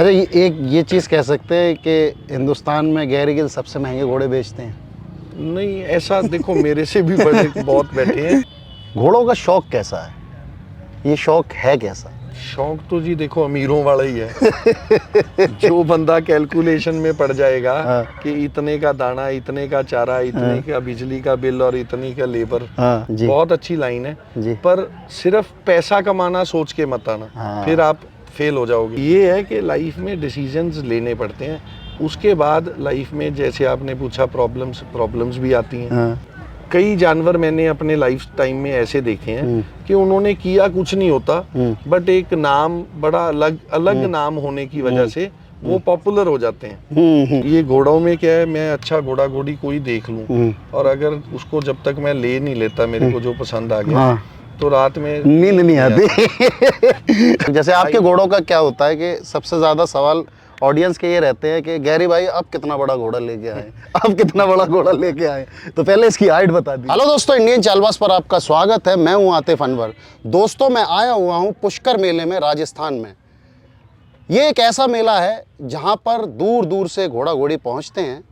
अच्छा, ये चीज़ कह सकते हैं कि हिंदुस्तान में गैरी गिल सबसे महंगे घोड़े बेचते हैं। नहीं, ऐसा देखो मेरे से भी बड़े बहुत बैठे हैं। घोड़ों का शौक कैसा है? ये शौक है कैसा? शौक तो जी देखो अमीरों वाला ही है। जो बंदा कैलकुलेशन में पड़ जाएगा हाँ। कि इतने का दाना, इतने का चारा, इतने का बिजली का बिल और इतनी का लेबर, हाँ जी। बहुत अच्छी लाइन है। जी। पर सिर्फ पैसा कमाना सोच के मत आना, हाँ। फिर आप फेल हो जाओगे। ये है कि लाइफ में डिसीजंस लेने पड़ते हैं, उसके बाद लाइफ में जैसे आपने पूछा प्रॉब्लम्स भी आती हैं। हाँ। कई जानवर मैंने अपने लाइफ टाइम में ऐसे देखे हैं कि उन्होंने किया कुछ नहीं होता, बट एक नाम बड़ा अलग नाम होने की वजह से वो पॉपुलर हो जाते हैं। ये घोड़ों में क्या है, मैं अच्छा घोड़ा घोड़ी कोई देख लूं और अगर उसको जब तक मैं ले नहीं लेता, मेरे को जो पसंद आ गया, हाँ। तो रात में नींद नहीं आती। जैसे आपके घोड़ों का क्या होता है कि सबसे ज़्यादा सवाल ऑडियंस के ये रहते हैं कि गैरी भाई आप कितना बड़ा घोड़ा लेके आए, आप कितना बड़ा घोड़ा लेके आए, तो पहले इसकी हाइट बता दी। हेलो दोस्तों, इंडियन चालबाज पर आपका स्वागत है। मैं हूं आतिफ अनवर। दोस्तों, मैं आया हुआ हूं पुष्कर मेले में, राजस्थान में। ये एक ऐसा मेला है जहां पर दूर दूर से घोड़ा घोड़ी पहुंचते हैं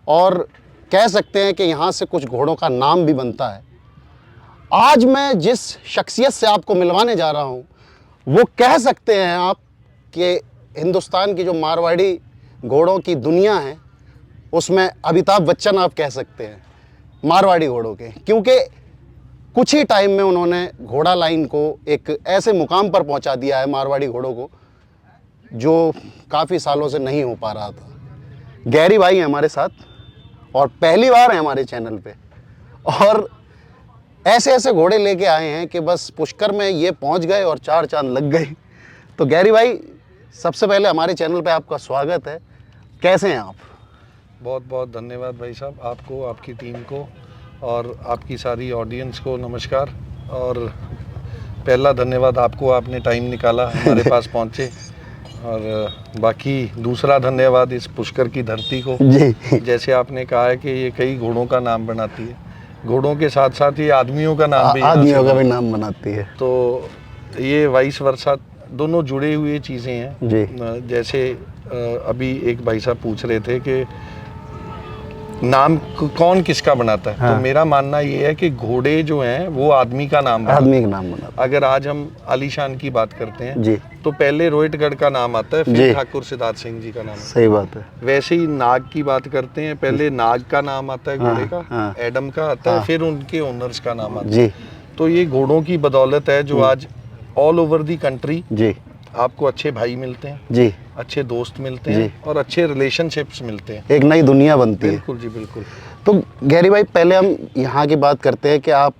और कह सकते हैं कि यहाँ से कुछ घोड़ों का नाम भी बनता है। आज मैं जिस शख्सियत से आपको मिलवाने जा रहा हूँ, वो कह सकते हैं आप कि हिंदुस्तान की जो मारवाड़ी घोड़ों की दुनिया है, उसमें अमिताभ बच्चन आप कह सकते हैं मारवाड़ी घोड़ों के, क्योंकि कुछ ही टाइम में उन्होंने घोड़ा लाइन को एक ऐसे मुकाम पर पहुंचा दिया है, मारवाड़ी घोड़ों को, जो काफ़ी सालों से नहीं हो पा रहा था। गैरी भाई हैं हमारे साथ और पहली बार हैं हमारे चैनल पे, और ऐसे ऐसे घोड़े लेके आए हैं कि बस पुष्कर में ये पहुंच गए और चार चांद लग गए। तो गैरी भाई, सबसे पहले हमारे चैनल पे आपका स्वागत है। कैसे हैं आप? बहुत बहुत धन्यवाद भाई साहब, आपको, आपकी टीम को और आपकी सारी ऑडियंस को नमस्कार। और पहला धन्यवाद आपको, आपने टाइम निकाला हमारे पास पहुँचे। और बाकी दूसरा धन्यवाद इस पुष्कर की धरती को जी। जैसे आपने कहा है कि ये कई घोड़ों का नाम बनाती है, घोड़ों के साथ साथ ये आदमियों का नाम भी, आदमियों का भी नाम बनाती है। तो ये वाइस वर्सा दोनों जुड़े हुए चीज़ें हैं जी। जैसे अभी एक भाई साहब पूछ रहे थे कि नाम कौन किसका बनाता है। हाँ। तो मेरा मानना ये है कि घोड़े जो हैं वो आदमी का नाम बनाते हैं। आदमी का नाम बनाता है। अगर आज हम आलीशान की बात करते हैं जी। तो पहले रोहितगढ़ का नाम आता है, फिर ठाकुर सिद्धार्थ सिंह जी का नाम आता है। सही बात है। वैसे ही नाग की बात करते हैं, पहले नाग का नाम आता है घोड़े का, हाँ। एडम का आता है, फिर उनके ओनर्स का नाम आता है। जी। तो ये घोड़ों की बदौलत है जो आज ऑल ओवर दी कंट्री जी। आपको अच्छे भाई मिलते हैं, जी। अच्छे दोस्त मिलते हैं और अच्छे रिलेशनशिप्स मिलते हैं। एक नई दुनिया बनती है। बिल्कुल जी, बिल्कुल। तो गैरी भाई, पहले हम यहाँ की बात करते हैं कि आप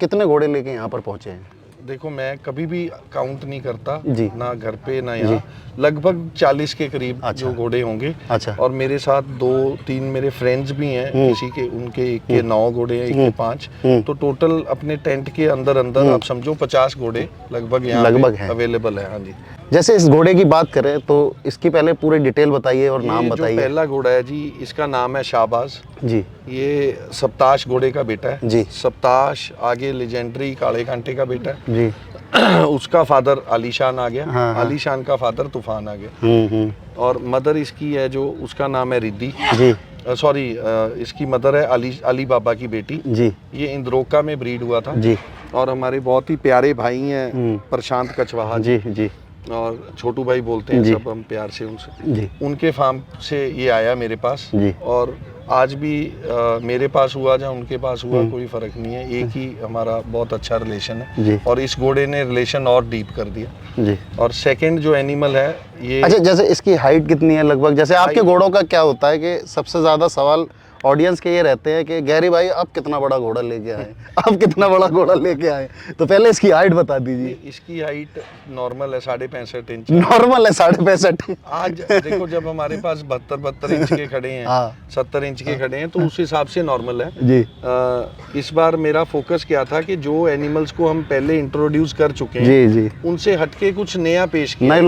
कितने घोड़े लेके यहाँ पर पहुँचे हैं? देखो, मैं कभी भी काउंट नहीं करता जी। ना घर पे ना यहाँ, लगभग 40 के करीब जो घोड़े होंगे। अच्छा। और मेरे साथ 2-3 मेरे फ्रेंड्स भी हैं, किसी के उनके एक के 9 घोड़े हैं, एक के 5, तो टोटल अपने टेंट के अंदर आप समझो 50 घोड़े लगभग यहाँ अवेलेबल है। हाँ जी। जैसे इस घोड़े की बात करें तो इसकी पहले पूरी डिटेल बताइए और नाम बताइए। जो पहला घोड़ा है जी, इसका नाम है शाहबाज जी। ये सप्ताश घोड़े का बेटा है जी। सप्ताश आगे लेजेंडरी काले कांटे का बेटा है जी। उसका फादर आलीशान आ गया। हाँ। आलीशान का फादर तूफान आ गया। और मदर इसकी है जो, उसका नाम है रिद्धि जी। सॉरी, इसकी मदर है अली बाबा की बेटी जी। ये इंद्रोका में ब्रीड हुआ था जी। और हमारे बहुत ही प्यारे भाई हैं प्रशांत कछवाहा जी। जी। और छोटू भाई बोलते हैं सब हम प्यार से उनसे। जी। उनके फार्म से ये आया मेरे पास जी। और आज भी मेरे पास हुआ या उनके पास हुआ कोई फर्क नहीं है, एक ही हमारा बहुत अच्छा रिलेशन है। जी। और इस घोड़े ने रिलेशन और डीप कर दिया। जी। और सेकंड जो एनिमल है ये, अच्छा, जैसे इसकी हाइट कितनी है लगभग? जैसे आपके घोड़ों का क्या होता है कि सबसे ज़्यादा सवाल ऑडियंस के ये रहते हैं कि गैरी भाई आप कितना बड़ा घोड़ा लेके आए, आप कितना बड़ा घोड़ा लेके आए, तो पहले इसकी हाइट बता दीजिए। इसकी हाइट नॉर्मल है 65.5 इंच। नॉर्मल है 65.5। आज देखो, जब हमारे पास 72 इंच के खड़े हैं, 70 इंच के खड़े हैं, तो उस हिसाब से नॉर्मल है जी। इस बार मेरा फोकस क्या था कि जो एनिमल्स को हम पहले इंट्रोड्यूस कर चुके हैं, जी। जी। उनसे हटके कुछ नया पेश किया,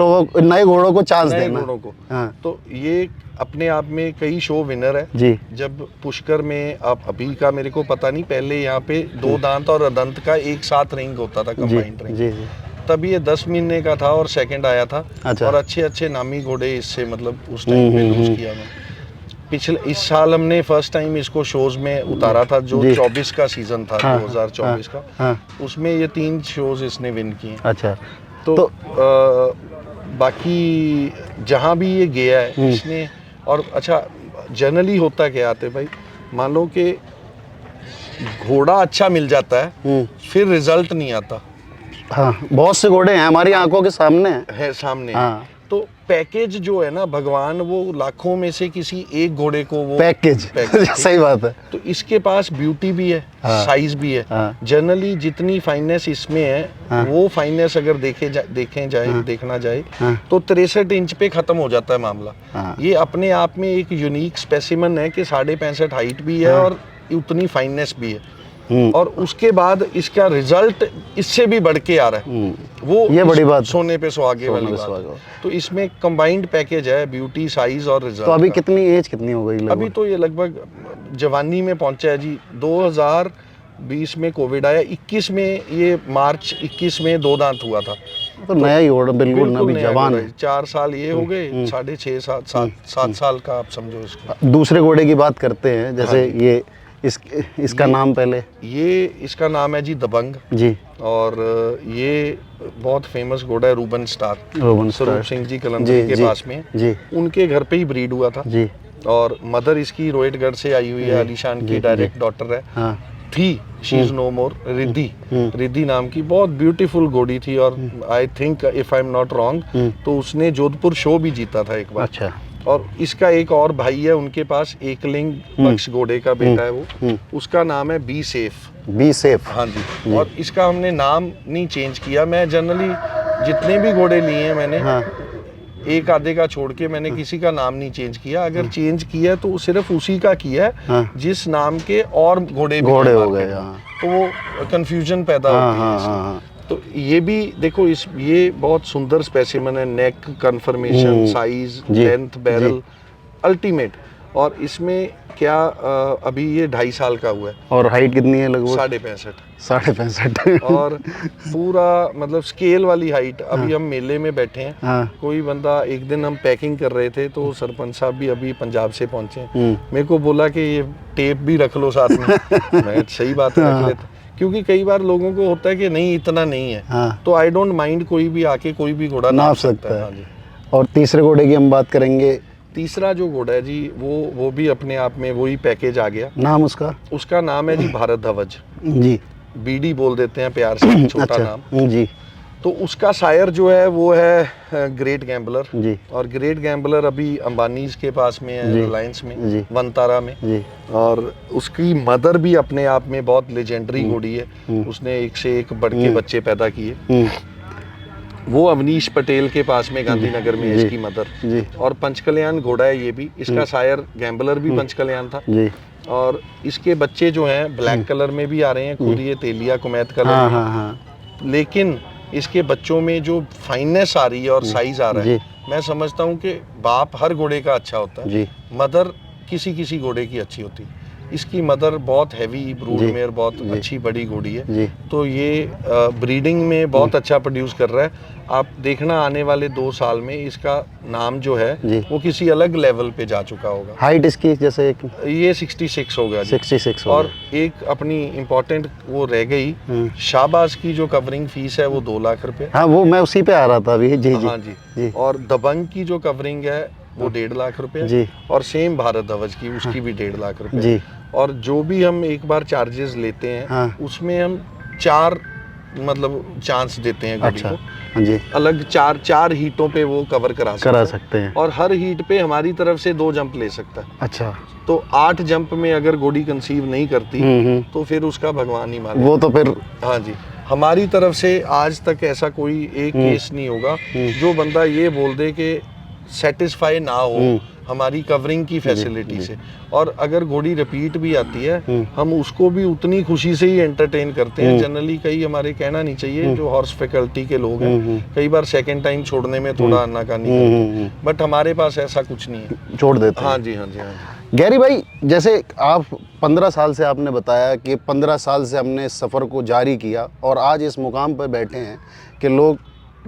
नए घोड़ों को चांस देना, घोड़ों को। हाँ। तो ये अपने आप में कई शो विनर है जी। जब पुष्कर में, आप अभी का मेरे को पता नहीं, पहले यहाँ पे 2 दांत और अदंत का एक साथ रिंग होता था, कंबाइंड रिंग। जी। जी। तब ये 10 महीने का था और सेकंड आया था। अच्छा। और अच्छे अच्छे नामी घोड़े इससे मतलब उस टाइम पे लूज किया मैं। पिछले इस साल हमने फर्स्ट टाइम इसको शोज में उतारा था, जो 24 का सीजन था। हाँ, 2024 का। हाँ। उसमें ये 3 शोज इसने विन किए। अच्छा। तो बाकी जहाँ भी ये गया है इसने, और अच्छा जनरली होता क्या आते भाई, मान लो कि घोड़ा अच्छा मिल जाता है फिर रिजल्ट नहीं आता हाँ, बहुत से घोड़े हैं हमारी आंखों के सामने है सामने। हाँ। तो पैकेज जो है ना, भगवान वो लाखों में से किसी एक घोड़े को वो पैकेज सही बात है। तो इसके पास ब्यूटी भी है, साइज भी है। हाँ। जनरली जितनी फाइननेस इसमें है वो फाइननेस अगर देखना जाए तो 63 इंच पे खत्म हो जाता है मामला। ये अपने आप में एक यूनिक स्पेसिमन है कि 65.5 हाइट भी है और उतनी फाइननेस भी है। और उसके बाद इसका रिजल्ट इससे भी बढ़ के आ रहा है। वो ये बड़ी बात, सोने पे सुहागे वाली बात। तो इसमें कंबाइंड पैकेज है, ब्यूटी, साइज और रिजल्ट। तो अभी कितनी एज कितनी हो गई लगभग? अभी तो ये लगभग जवानी में पहुंचा है जी। 2020 में कोविड आया, 21 में ये मार्च 21 में 2 दांत हुआ था। तो नया ही घोड़ा, बिल्कुल ना, अभी नया जवान घोड़ा है। 4 साल ये हो गए, 6.5 7 साल का आप समझो इसको। दूसरे घोड़े की बात करते हैं, जैसे ये इसका नाम पहले। ये इसका नाम है जी दबंग जी। और ये बहुत फेमस घोड़ा है, रूबन स्टार। स्वरूप सिंह जी कलंदरी के पास में जी। उनके घर पे ही ब्रीड हुआ था जी। और मदर इसकी रोहितगढ़ से आई हुई है, अलीशान की डायरेक्ट डॉटर है। हाँ। थी शी इज नो मोर, रिद्धि नाम की बहुत ब्यूटीफुल घोड़ी थी। और I think if I am not wrong तो उसने जोधपुर शो भी जीता था एक बार। अच्छा। और इसका एक और भाई है उनके पास, एकलिंग पक्ष घोड़े का बेटा है वो, उसका नाम है बी सेफ। Be safe. हाँ जी। और इसका हमने नाम नहीं चेंज किया। मैं जनरली जितने भी घोड़े लिए हैं मैंने, एक आधे का छोड़ के मैंने किसी का नाम नहीं चेंज किया। अगर चेंज किया तो सिर्फ उसी का किया है जिस नाम के और घोड़े हो गए। तो वो कंफ्यूजन पैदा होती है। तो ये भी देखो, ये बहुत सुंदर स्पेसिमन है, neck conformation, size, length, barrel ultimate. और इसमें क्या अभी ये 2.5 साल का हुआ है। और हाइट कितनी है लगभग? 65.5 और पूरा मतलब स्केल वाली हाइट। अभी हम मेले में बैठे हैं, कोई बंदा, एक दिन हम पैकिंग कर रहे थे तो सरपंच साहब भी अभी पंजाब से पहुंचे, मेरे को बोला कि ये टेप भी रख लो साथ में। मैं सही बात है, रख लेता, क्योंकि कई बार लोगों को होता है कि नहीं इतना नहीं है। तो आई डोंट माइंड, कोई भी आके कोई भी घोड़ा नाप सकता है। और तीसरे घोड़े की हम बात करेंगे। तीसरा जो घोड़ा है जी वो भी अपने आप में वही पैकेज आ गया। नाम उसका नाम है जी भारत ध्वज जी। बीडी बोल देते हैं प्यार से, छोटा अच्छा, नाम जी। तो उसका सायर जो है वो है ग्रेट गैम्बलर जी। और ग्रेट गैम्बलर अभी अंबानी के पास में है, रिलायंस में, वनतारा में जी। और उसकी मदर भी अपने आप में बहुत लेजेंडरी घोड़ी है। उसने एक से एक बढ़ के बच्चे पैदा किए। वो अवनीश पटेल के पास में गांधीनगर में है इसकी मदर जी। और पंचकल्याण घोड़ा है ये भी। इसका सायर गैम्बलर भी पंचकल्याण था जी। और इसके बच्चे जो हैं ब्लैक कलर में भी आ रहे हैं, खुद ये तेलिया कुमैत कलर में। लेकिन इसके बच्चों में जो फाइननेस आ रही है और साइज आ रहा है, मैं समझता हूँ कि बाप हर घोड़े का अच्छा होता है, मदर किसी घोड़े की अच्छी होती है। इसकी मदर बहुत हैवी ब्रूड मेयर, बहुत अच्छी बड़ी घोड़ी है। तो ये ब्रीडिंग में बहुत अच्छा प्रोड्यूस कर रहा है। आप देखना आने वाले 2 साल में इसका नाम जो है वो किसी अलग लेवल पे जा चुका होगा। हाइट इसकी जैसे ये 66 होगा 66 और एक अपनी इम्पोर्टेंट वो रह गई, शाहबाज की जो कवरिंग फीस है वो 2 लाख रुपए। हाँ, वो मैं उसी पे आ रहा था अभी जी। हाँ जी। और दबंग की जो कवरिंग है वो 1.5 लाख रुपए जी। और सेम भारत ध्वज की, उसकी भी 1.5 लाख रुपए जी। और जो भी हम एक बार चार्जेस लेते हैं उसमें हम 4 मतलब चांस देते हैं घोड़ी को जी। अलग 4 हीटों पे वो कवर करा सकते हैं। और हर हीट पे हमारी तरफ से 2 जंप ले सकता है। अच्छा। तो 8 जंप में अगर घोड़ी कंसीव नहीं करती तो फिर उसका भगवान ही माने, वो तो फिर। हाँ जी। हमारी तरफ से आज तक ऐसा कोई एक केस नहीं होगा जो बंदा ये बोल दे कि सेटिस्फाई ना हो हमारी कवरिंग की फैसिलिटी से। और अगर घोड़ी रिपीट भी आती है हम उसको भी उतनी खुशी से ही एंटरटेन करते हैं। जनरली कई हमारे कहना नहीं चाहिए जो हॉर्स फैकल्टी के लोग हैं, कई बार सेकंड टाइम छोड़ने में थोड़ा आनाकानी करते हैं, बट हमारे पास ऐसा कुछ नहीं है, छोड़ देते हैं। हाँ जी, हाँ जी, हाँ जी। गैरी भाई, जैसे आप 15 साल से आपने बताया कि 15 साल से हमने इस सफ़र को जारी किया और आज इस मुकाम पर बैठे हैं कि लोग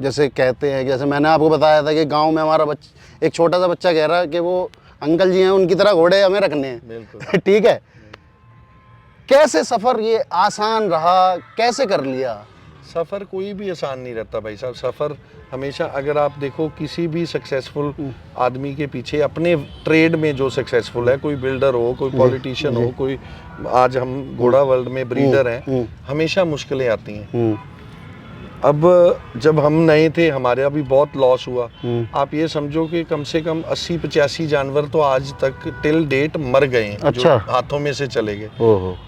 जैसे कहते हैं, जैसे मैंने आपको बताया था कि गांव में हमारा एक छोटा सा बच्चा कह रहा है कि वो अंकल जी हैं, उनकी तरह घोड़े हमें रखने हैं। बिल्कुल। ठीक है, कैसे सफ़र ये आसान रहा, कैसे कर लिया? सफ़र कोई भी आसान नहीं रहता भाई साहब। सफ़र हमेशा, अगर आप देखो किसी भी सक्सेसफुल आदमी के पीछे अपने ट्रेड में जो सक्सेसफुल है, कोई बिल्डर हो, कोई पॉलिटिशियन हो, कोई आज हम घोड़ा वर्ल्ड में ब्रीडर हैं, हमेशा मुश्किलें आती हैं। अब जब हम नए थे हमारे अभी बहुत लॉस हुआ। आप ये समझो कि कम से कम 80-85 जानवर तो आज तक टिल डेट मर गए हैं। अच्छा। जो हाथों में से चले गए,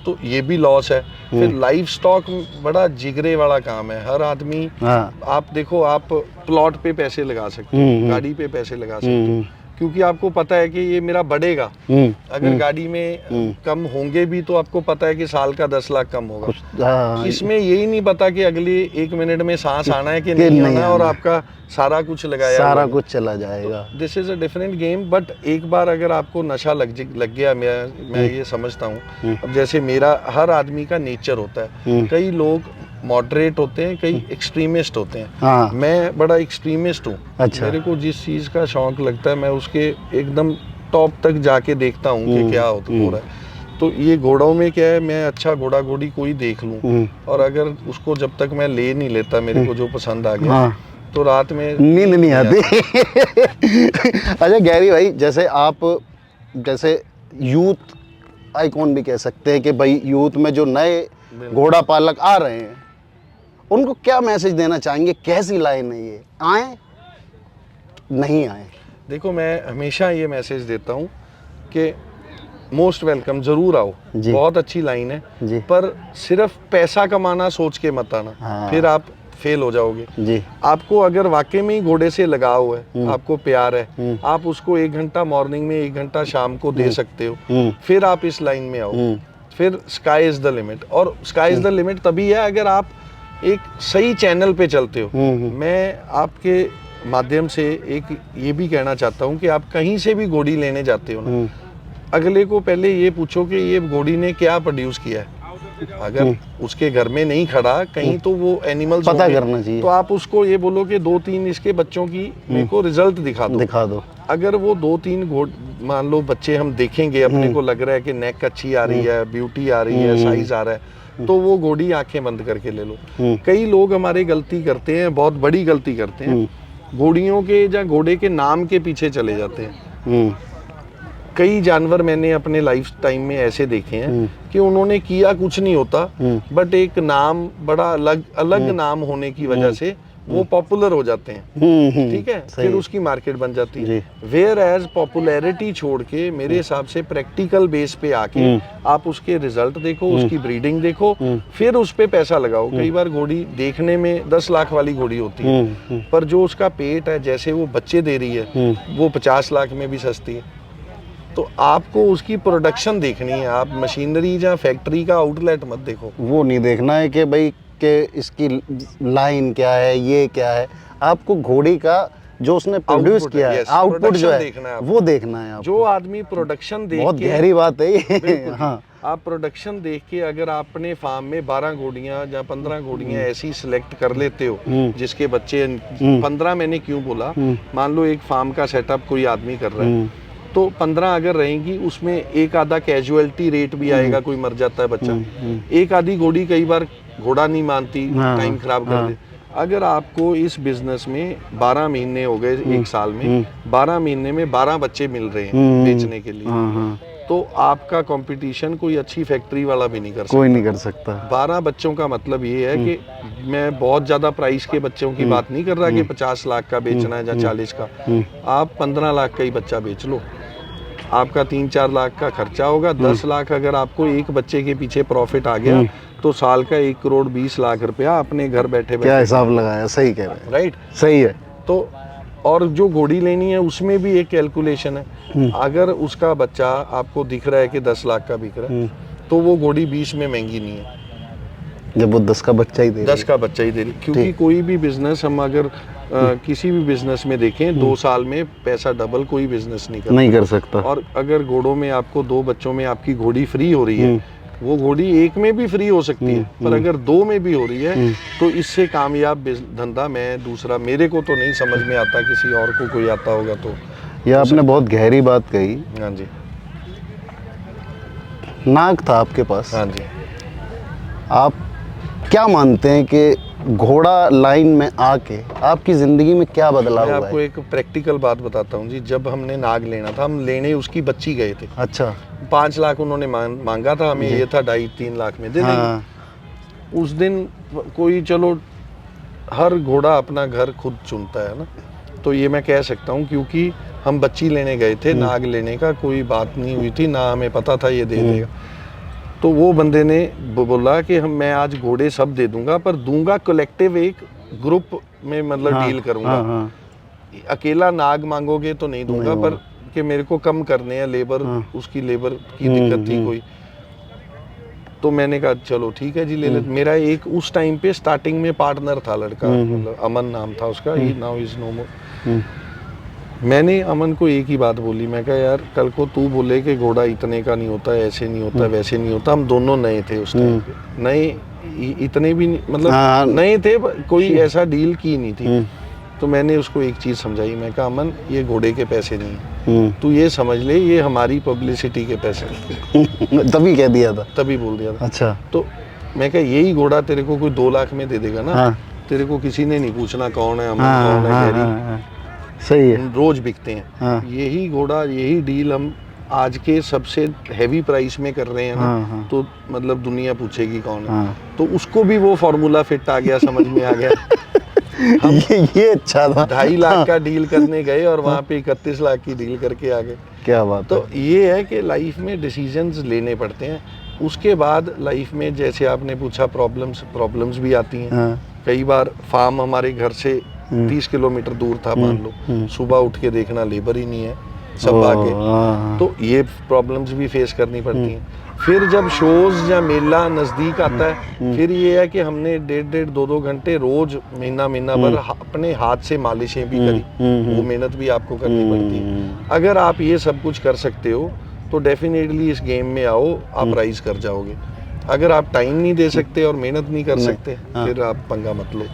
तो ये भी लॉस है। फिर लाइफ स्टॉक बड़ा जिगरे वाला काम है। हर आदमी, आप देखो, आप प्लॉट पे पैसे लगा सकते हो, गाड़ी पे पैसे लगा सकते हो, क्योंकि आपको पता है कि ये मेरा बढ़ेगा। अगर गाड़ी में कम होंगे भी तो आपको पता है कि साल का 10 लाख कम होगा। इसमें यही नहीं पता कि अगले 1 मिनट में सांस आना है कि नहीं आना, और आपका सारा कुछ लगाया, सारा कुछ चला जाएगा। This is a different game. But एक बार अगर आपको नशा लग गया, मैं ये समझता हूँ, अब जैसे मेरा, हर आदमी का नेचर होता है। कई लोग मॉडरेट होते हैं, कई एक्सट्रीमिस्ट होते हैं। मैं बड़ा एक्सट्रीमिस्ट हूँ। अच्छा। मेरे को जिस चीज़ का शौक लगता है मैं उसके एकदम टॉप तक जाके देखता हूँ कि क्या हो रहा है। तो ये घोड़ों में क्या है, मैं अच्छा घोड़ा घोड़ी कोई देख लूँ, और अगर उसको जब तक मैं ले नहीं लेता, मेरे को जो पसंद आ गया, तो रात में नींद नहीं आती। अच्छा गैरी भाई, जैसे आप जैसे यूथ आइकॉन भी कह सकते हैं कि भाई यूथ में जो नए घोड़ा पालक आ रहे हैं, उनको क्या मैसेज देना चाहेंगे? कैसी लाइन है ये, आए नहीं आए? देखो, मैं हमेशा ये मैसेज देता हूँ कि मोस्ट वेलकम, जरूर आओ, बहुत अच्छी लाइन है जी। पर सिर्फ पैसा कमाना सोच के मत आना, फिर आप फेल हो जाओगे जी। आपको अगर वाकई में ही घोड़े से लगाव है, आपको प्यार है, आप उसको 1 घंटा मॉर्निंग में, 1 घंटा शाम को दे सकते हो, फिर आप इस लाइन में आओ। फिर स्काई इज द लिमिट। और स्काई इज द लिमिट तभी है अगर आप एक सही चैनल पे चलते हो। मैं आपके माध्यम से एक ये भी कहना चाहता हूँ कि आप कहीं से भी घोड़ी लेने जाते हो ना, अगले को पहले ये पूछो कि ये घोड़ी ने क्या प्रोड्यूस किया है। अगर उसके घर में नहीं खड़ा कहीं, तो वो एनिमल्स पता करना चाहिए। तो आप उसको ये बोलो कि 2-3 इसके बच्चों की मेरे को रिजल्ट दिखा दो। अगर वो 2-3 मान लो बच्चे हम देखेंगे, अपने को लग रहा है कि नेक अच्छी आ रही है, ब्यूटी आ रही है, साइज आ रहा है, तो वो घोड़ी आंखें बंद करके ले लो। कई लोग हमारे गलती करते हैं, बहुत बड़ी गलती करते हैं, घोड़ियों के या घोड़े के नाम के पीछे चले जाते हैं। कई जानवर मैंने अपने लाइफ टाइम में ऐसे देखे हैं कि उन्होंने किया कुछ नहीं होता, बट एक नाम, बड़ा अलग नाम होने की वजह से वो पॉपुलर हो जाते हैं। ठीक है, फिर उसकी मार्केट बन जाती है। वेयर एज पॉपुलैरिटी छोड़ के मेरे हिसाब से प्रैक्टिकल बेस पे आके आप उसके रिजल्ट देखो, उसकी ब्रीडिंग देखो, फिर उस पे पैसा लगाओ। कई बार घोड़ी देखने में 10 लाख वाली घोड़ी होती है, पर जो उसका पेट है, जैसे वो बच्चे दे रही है, वो 50 लाख में भी सस्ती है। तो आपको उसकी प्रोडक्शन देखनी है, आप मशीनरी या फैक्ट्री का आउटलेट मत देखो। वो नहीं देखना है कि भाई कि इसकी लाइन क्या है, ये क्या है। आपको घोड़ी का जो उसने प्रोड्यूस किया है, आउटपुट जो है, वो देखना है। जो आदमी प्रोडक्शन देख के, बहुत गहरी बात है ये। हाँ, आप प्रोडक्शन देख के अगर अपने फार्म में 12 घोड़ियां या 15 घोड़ियां ऐसी सिलेक्ट कर लेते हो जिसके बच्चे 15, मैंने क्यों बोला, मान लो एक फार्म का सेटअप कोई आदमी कर रहा है, तो 15 अगर रहेंगी, उसमें एक आधा कैजुअलिटी रेट भी आएगा, कोई मर जाता है बच्चा, एक आधी घोड़ी कई बार घोड़ा नहीं मानती, टाइम खराब कर दे। अगर आपको इस बिजनेस में 12 महीने हो गए, एक साल में 12 महीने में 12 बच्चे मिल रहे हैं बेचने के लिए, तो आपका कंपटीशन कोई अच्छी फैक्ट्री वाला भी नहीं कर सकता। कोई नहीं कर सकता। 12 बच्चों का मतलब ये है कि मैं बहुत ज्यादा प्राइस के बच्चों की बात नहीं कर रहा कि 50 लाख का बेचना है या 40 का। आप 15 लाख का ही बच्चा बेच लो, आपका 3-4 लाख का खर्चा होगा, 10 लाख अगर आपको एक बच्चे के पीछे प्रॉफिट आ गया, तो साल का 1 करोड़ 20 लाख रुपया अपने घर बैठे बैठे। क्या हिसाब लगाया, सही कह रहे हैं। राइट, सही है। तो और जो घोड़ी लेनी है उसमें भी एक कैलकुलेशन है। अगर उसका बच्चा आपको दिख रहा है कि 10 लाख का बिक रहा है, तो वो घोड़ी 20 में महंगी नहीं है, जब वो 10 का बच्चा ही दे रही है। 10 का बच्चा ही दे रही, क्योंकि कोई भी बिजनेस हम अगर किसी भी बिजनेस में देखें 2 साल में पैसा डबल कोई बिजनेस नहीं नहीं कर सकता। और अगर घोड़ों में आपको 2 बच्चों में आपकी घोड़ी फ्री हो रही है, वो घोड़ी 1 में भी फ्री हो सकती है, पर अगर 2 में भी हो रही है तो इससे कामयाब धंधा मैं दूसरा मेरे को तो नहीं समझ में आता, किसी और को कोई आता होगा तो। ये आपने बहुत गहरी बात कही। हाँ जी। नाग था आपके पास। हाँ जी। आप क्या मानते हैं कि घोड़ा लाइन में आके आपकी ज़िंदगी में क्या बदलाव मैं हुआ आपको है? एक प्रैक्टिकल बात बताता हूँ जी। जब हमने नाग लेना था, हम लेने उसकी बच्ची गए थे। अच्छा। 5 लाख उन्होंने मांगा था हमें, ये था 2.5-3 लाख में दे देंगे। हाँ। उस दिन कोई, चलो हर घोड़ा अपना घर खुद चुनता है ना, तो ये मैं कह सकता हूँ, क्योंकि हम बच्ची लेने गए थे, नाग लेने का कोई बात नहीं हुई थी, ना हमें पता था ये दे देगा। तो वो बंदे ने बोला कि मैं आज घोड़े सब दे दूंगा, पर दूंगा कलेक्टिव, एक ग्रुप में मतलब डील करूंगा। हाँ। अकेला नाग मांगोगे तो नहीं दूंगा, पर कि मेरे को कम करने हैं लेबर, उसकी लेबर की दिक्कत थी कोई। तो मैंने कहा चलो ठीक है जी, ले ले। मेरा एक उस टाइम पे स्टार्टिंग में पार्टनर था लड़का, मतलब अमन नाम था उसका, ही नाउ इज नो मोर। मैंने अमन को एक ही बात बोली, मैं कहा यार कल को तू बोले कि घोड़ा इतने का नहीं होता, ऐसे नहीं होता, वैसे नहीं होता। हम दोनों नए थे उस टाइम पे, नए इतने भी नहीं, मतलब नए थे, कोई ऐसा डील की नहीं थी। तो मैंने उसको एक चीज़ समझाई, मैं कहा अमन ये घोड़े के पैसे नहीं, तू ये समझ ले ये हमारी पब्लिसिटी के पैसे हैं। तभी कह दिया था? तभी बोल दिया था। अच्छा। तो मैं कहा यही घोड़ा तेरे को कोई 2 लाख में दे देगा ना, हाँ। तेरे को किसी ने नहीं पूछना कौन है अमन, कौन है गैरी, सही है। रोज बिकते हैं। हाँ। यही घोड़ा, यही डील हम आज के सबसे हैवी प्राइस में कर रहे हैं ना, तो मतलब दुनिया पूछेगी कौन है। तो उसको भी वो फॉर्मूला फिट आ गया, समझ में आ गया। हम ये अच्छा था। 2.5 लाख का डील करने गए और वहाँ पे 31 लाख की डील करके आ गए। क्या बात तो ये है कि लाइफ में डिसीजंस लेने पड़ते हैं। उसके बाद लाइफ में, जैसे आपने पूछा, प्रॉब्लम्स भी आती हैं। कई बार फार्म हमारे घर से 30 किलोमीटर दूर था, मान लो, सुबह उठ के देखना लेबर ही नहीं है, सब आके, तो ये प्रॉब्लम्स भी फेस करनी पड़ती हैं। फिर जब शोज या मेला नज़दीक आता है, फिर ये है कि हमने 1.5 2 घंटे रोज महीना भर अपने हाथ से मालिशें भी करी, वो मेहनत भी आपको करनी पड़ती है। अगर आप ये सब कुछ कर सकते हो तो डेफिनेटली इस गेम में आओ, आप राइज कर जाओगे। अगर आप टाइम नहीं दे सकते और मेहनत नहीं कर सकते, फिर आप पंगा मत लो।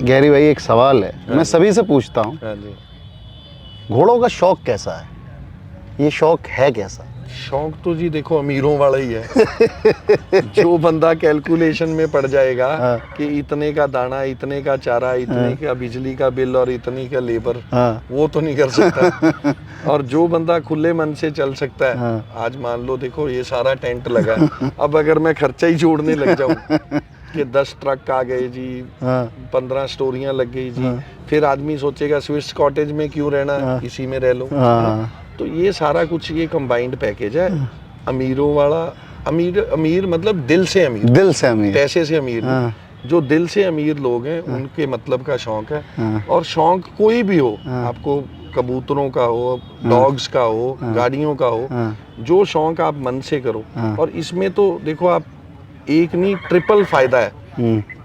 गैरी भाई एक सवाल है, मैं सभी से पूछता हूँ, हाँ जी। घोड़ों का शौक कैसा है? ये शौक है कैसा? शौक तो जी देखो अमीरों वाला ही है। जो बंदा कैलकुलेशन में पड़ जाएगा कि इतने का दाना, इतने का चारा, इतने का बिजली का बिल और इतनी का लेबर, वो तो नहीं कर सकता। और जो बंदा खुले मन से चल सकता है, आज मान लो देखो ये सारा टेंट लगा है, अब अगर मैं खर्चा ही जोड़ने लग जाऊं कि 10 ट्रक आ गए जी, 15 स्टोरियां लग गई जी, फिर आदमी सोचेगा स्विस कॉटेज में क्यों रहना, इसी में रह लो। तो ये सारा कुछ ये कंबाइंड पैकेज है अमीरों वाला। अमीर मतलब दिल से अमीर, दिल से अमीर, पैसे से अमीर नहीं। जो दिल से अमीर लोग हैं उनके मतलब का शौक है। और शौक कोई भी हो, आपको कबूतरों का हो, डॉग्स का हो, गाड़ियों का हो, जो शौक आप मन से करो। और इसमें तो देखो आप एक नहीं, ट्रिपल फायदा है।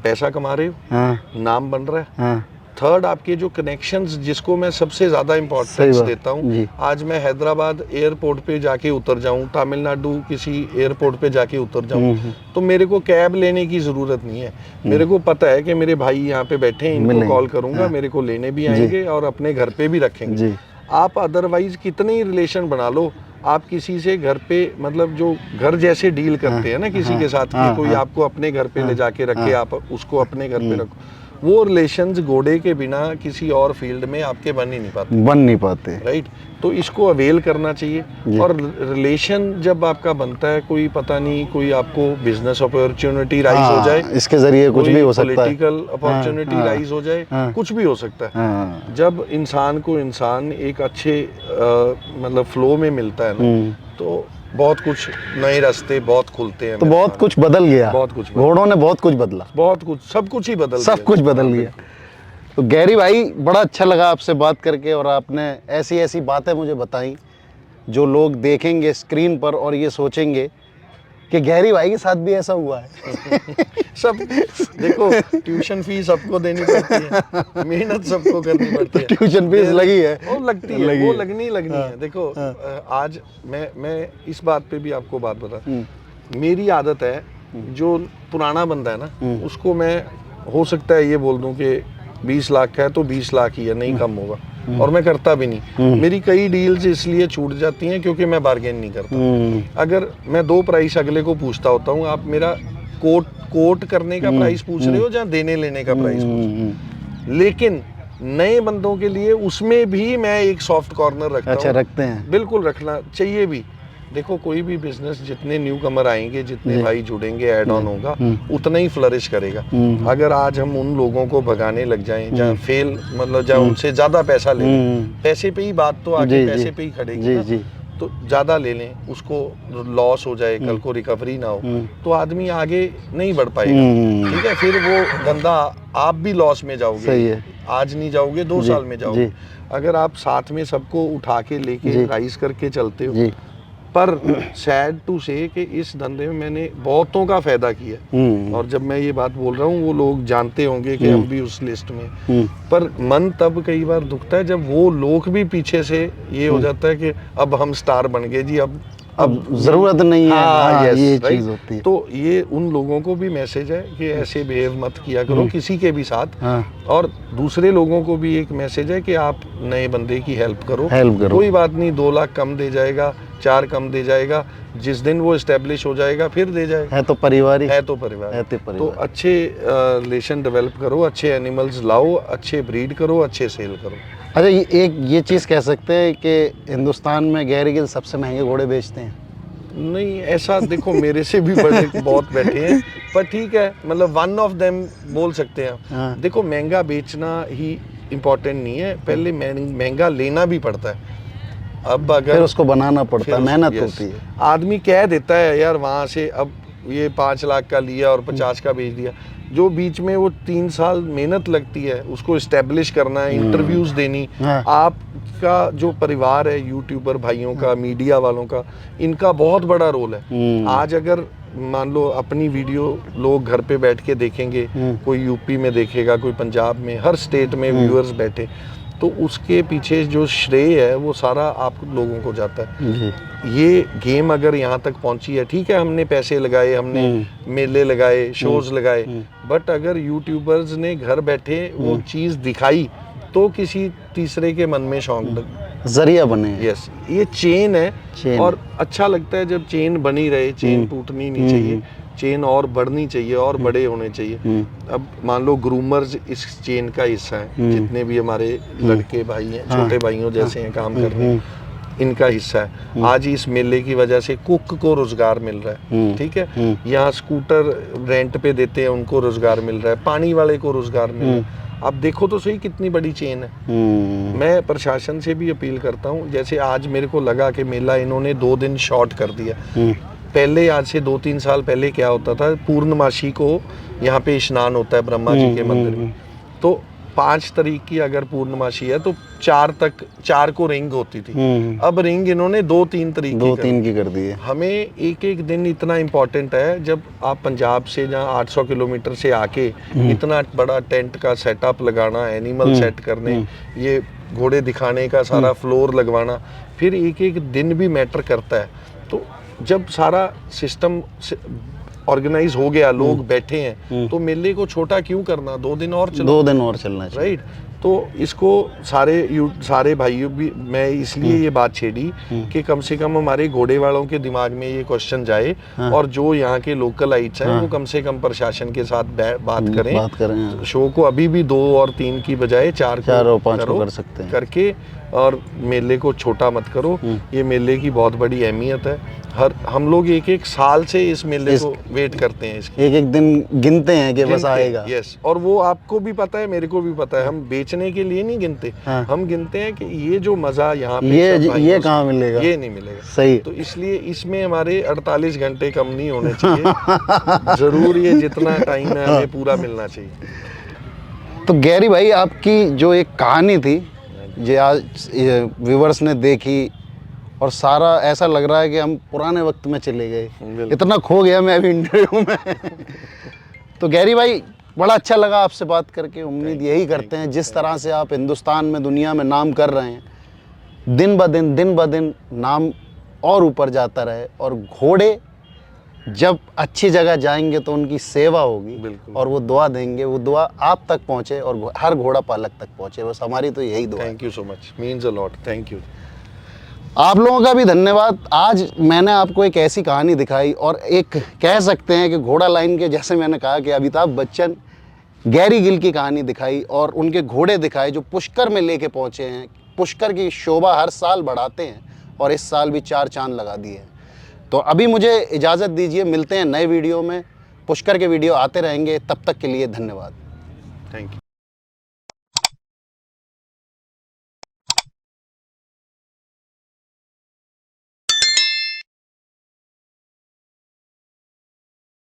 पैसा कमा रहे हो, नाम बन रहा है, थर्ड आपके जो कनेक्शंस, जिसको मैं सबसे ज्यादा इम्पोर्टेंस देता हूँ। आज मैं हैदराबाद एयरपोर्ट पे जाके उतर जाऊँ, तमिलनाडु किसी एयरपोर्ट पे जाके उतर जाऊँ, तो मेरे को कैब लेने की जरूरत नहीं है। मेरे को पता है कि मेरे भाई यहाँ पे बैठे हैं, इनको कॉल करूंगा, मेरे को लेने भी आएंगे और अपने घर पे भी रखेंगे। आप अदरवाइज कितने ही रिलेशन बना लो, आप किसी से घर पे, मतलब जो घर जैसे डील करते हैं ना किसी के साथ, कि कोई आपको अपने घर पे ले जाके रखे, आप उसको अपने घर पे रखो, वो रिलेशंस घोड़े के बिना किसी और फील्ड में आपके बन नहीं पाते, राइट। तो इसको अवेल करना चाहिए। और रिलेशन जब आपका बनता है, कोई पता नहीं, कोई आपको बिजनेस अपॉर्चुनिटी राइज हो जाए, इसके जरिए कुछ भी हो सकता है, पॉलिटिकल अपॉर्चुनिटी राइज हो जाए, कुछ भी हो सकता है। जब इंसान को इंसान एक अच्छे मतलब फ्लो में मिलता है ना, तो बहुत कुछ नए रास्ते बहुत खुलते हैं। तो बहुत कुछ बदल गया, बहुत कुछ, घोड़ों ने बहुत कुछ बदला, बहुत कुछ, सब कुछ ही बदल, सब कुछ बदल गया। तो गैरी भाई बड़ा अच्छा लगा आपसे बात करके, और आपने ऐसी ऐसी बातें मुझे बताई जो लोग देखेंगे स्क्रीन पर और ये सोचेंगे कि गैरी भाई के साथ भी ऐसा हुआ है। सब देखो, ट्यूशन फीस सबको देनी पड़ती है, मेहनत सबको करनी पड़ती है। ट्यूशन फीस लगी है, वो लगती है, वो लगनी है। देखो आज मैं इस बात पे भी आपको बात बता, मेरी आदत है, जो पुराना बंदा है ना उसको मैं हो सकता है ये बोल दूं कि 20 लाख का है तो 20 लाख ही है, नहीं कम होगा, और मैं करता भी नहीं। मेरी कई डील्स इसलिए छूट जाती हैं क्योंकि मैं बार्गेन नहीं करता। अगर मैं 2 प्राइस अगले को पूछता होता हूँ, आप मेरा कोट करने का प्राइस पूछ रहे हो या देने लेने का प्राइस पूछ रहे हो, लेकिन नए बंदों के लिए उसमें भी मैं एक सॉफ्ट कॉर्नर रखता हूँ। अच्छा, रखते हैं, बिल्कुल रखना चाहिए भी। देखो कोई भी बिजनेस, जितने न्यू कमर आएंगे, जितने भाई जुड़ेंगे, ऐड ऑन होगा, उतना ही फ्लरिश करेगा। अगर आज हम उन लोगों को भगाने लग जाएं जहाँ फेल, मतलब जहाँ उनसे ज्यादा पैसा ले लें, पैसे पे ही बात तो आगे पैसे पे ही खड़ेगी ना, तो ज्यादा ले लें, उसको लॉस हो जाए, कल को रिकवरी ना हो, तो आदमी आगे नहीं बढ़ पाएगा। ठीक है, फिर वो धंधा आप भी लॉस में जाओगे। सही है। आज नहीं जाओगे, 2 साल में जाओगे। अगर आप साथ में सबको उठा के लेके राइज करके चलते हो, पर सैड टू से कि इस धंधे में मैंने बहुतों का फायदा किया, और जब मैं ये बात बोल रहा हूँ वो लोग जानते होंगे कि हम भी उस लिस्ट में, पर मन तब कई बार दुखता है जब वो लोग भी पीछे से ये हो जाता है कि अब हम स्टार बन गए जी, अब जरूरत नहीं है। हाँ, yes, ये right? चीज होती है। तो ये उन लोगों को भी मैसेज है कि ऐसे बिहेव मत किया करो किसी के भी साथ। और दूसरे लोगों को भी एक मैसेज है कि आप नए बंदे की हेल्प करो। कोई बात नहीं, 2 लाख कम दे जाएगा, 4 कम दे जाएगा, जिस दिन वो एस्टेब्लिश हो जाएगा फिर दे जाएगा। है तो परिवार ही, है तो परिवार। तो अच्छे रिलेशन डेवलप करो, अच्छे एनिमल्स लाओ, अच्छे ब्रीड करो, अच्छे सेल करो। अच्छा, ये चीज़ कह सकते हैं कि हिंदुस्तान में गैरी गिल सबसे महंगे घोड़े बेचते हैं? नहीं, ऐसा देखो मेरे से भी बड़े बहुत बैठे हैं, पर ठीक है, मतलब वन ऑफ देम बोल सकते हैं। देखो महंगा बेचना ही इम्पोर्टेंट नहीं है, पहले महंगा लेना भी पड़ता है। अब अगर फिर उसको बनाना पड़ता है, मेहनत होती है। आदमी कह देता है यार वहाँ से अब ये 5 लाख का लिया और 50 का बेच दिया, जो बीच में वो 3 साल मेहनत लगती है उसको एस्टेब्लिश करना है, इंटरव्यूज देनी। आपका जो परिवार है, यूट्यूबर भाइयों का, मीडिया वालों का, इनका बहुत बड़ा रोल है। आज अगर मान लो अपनी वीडियो लोग घर पे बैठ के देखेंगे, कोई यूपी में देखेगा, कोई पंजाब में, हर स्टेट में व्यूअर्स बैठे, तो उसके पीछे जो श्रेय है वो सारा आप लोगों को जाता है। ये गेम अगर यहाँ तक पहुंची है, ठीक है, हमने पैसे लगाए, हमने मेले लगाए, शोज लगाए, बट अगर यूट्यूबर्स ने घर बैठे वो चीज़ दिखाई तो किसी तीसरे के मन में शौक जरिया बने। यस, ये चेन है, और अच्छा लगता है जब चेन बनी रहे। चेन टूटनी नहीं चाहिए, चेन और बढ़नी चाहिए और बड़े होने चाहिए। अब मान लो ग्रूमर्स इस चेन का हिस्सा है, जितने भी हमारे लड़के भाई हैं, छोटे भाइयों जैसे हैं काम कर रहे हैं, इनका हिस्सा है। आज इस मेले की वजह से कुक को रोजगार मिल रहा है, ठीक है, यहाँ स्कूटर रेंट पे देते हैं उनको रोजगार मिल रहा है, पानी वाले को रोजगार मिल रहा है। अब देखो तो सही कितनी बड़ी चेन है। मैं प्रशासन से भी अपील करता हूँ, जैसे आज मेरे को लगा कि मेला इन्होंने 2 दिन शॉर्ट कर दिया। पहले आज से 2-3 साल पहले क्या होता था, पूर्णमासी को यहाँ पे स्नान होता है ब्रह्मा जी के मंदिर में, तो 5 तारीख की अगर पूर्णमासी है तो 4 को रिंग होती थी। अब रिंग इन्होंने 2-3 तारीख की कर दी है। हमें एक दिन इतना इम्पोर्टेंट है, जब आप पंजाब से जहाँ 800 किलोमीटर से आके इतना बड़ा टेंट का सेटअप लगाना, एनिमल सेट करने, ये घोड़े दिखाने का सारा फ्लोर लगवाना, फिर एक दिन भी मैटर करता है। तो जब सारा सिस्टम ऑर्गेनाइज हो गया, लोग बैठे हैं, तो मेले को छोटा क्यों करना, 2 दिन और चलना चाहिए, राइट। तो इसको सारे भाइयों भी, मैं इसलिए ये बात छेड़ी कि कम से कम हमारे घोड़े वालों के दिमाग में ये क्वेश्चन जाए, और जो यहाँ के लोकलाइट्स हैं वो कम से कम प्रशासन के साथ बात करें। शो को अभी भी 2 और 3 की बजाय 4 और 5 कर सकते हैं करके, और मेले को छोटा मत करो। ये मेले की बहुत बड़ी अहमियत है। हम लोग एक साल से इस मेले को वेट करते हैं, इसकी एक दिन गिनते हैं कि बस आएगा। यस, और वो आपको भी पता है, मेरे को भी पता है, हम बेचने के लिए नहीं गिनते। हम गिनते हैं कि ये जो मजा यहाँ पे ये कहाँ मिलेगा, ये नहीं मिलेगा। सही। तो इसलिए इसमें हमारे 48 घंटे कम नहीं होने चाहिए। जरूर ये जितना टाइम है हमें पूरा मिलना चाहिए। तो गैरी भाई, आपकी जो एक कहानी थी, जो आज व्यूवर्स ने देखी और सारा ऐसा लग रहा है कि हम पुराने वक्त में चले गए, बिल्कुल। इतना खो गया मैं अभी इंटरव्यू में। तो गैरी भाई बड़ा अच्छा लगा आपसे बात करके, उम्मीद यही करते हैं जिस तरह से आप हिंदुस्तान में दुनिया में नाम कर रहे हैं, दिन ब दिन नाम और ऊपर जाता रहे, और घोड़े जब अच्छी जगह जाएंगे तो उनकी सेवा होगी बिल्कुल। और वो दुआ देंगे, वो दुआ आप तक पहुँचे और हर घोड़ा पालक तक पहुँचे, बस हमारी तो यही दुआ है। Thank you so much, means a lot, thank you. आप लोगों का भी धन्यवाद। आज मैंने आपको एक ऐसी कहानी दिखाई, और एक कह सकते हैं कि घोड़ा लाइन के, जैसे मैंने कहा कि अमिताभ बच्चन गैरी गिल की कहानी दिखाई और उनके घोड़े दिखाए जो पुष्कर में लेके पहुंचे हैं। पुष्कर की शोभा हर साल बढ़ाते हैं और इस साल भी 4 चांद लगा दिए हैं। तो अभी मुझे इजाज़त दीजिए, मिलते हैं नए वीडियो में। पुष्कर के वीडियो आते रहेंगे, तब तक के लिए धन्यवाद। Thank you.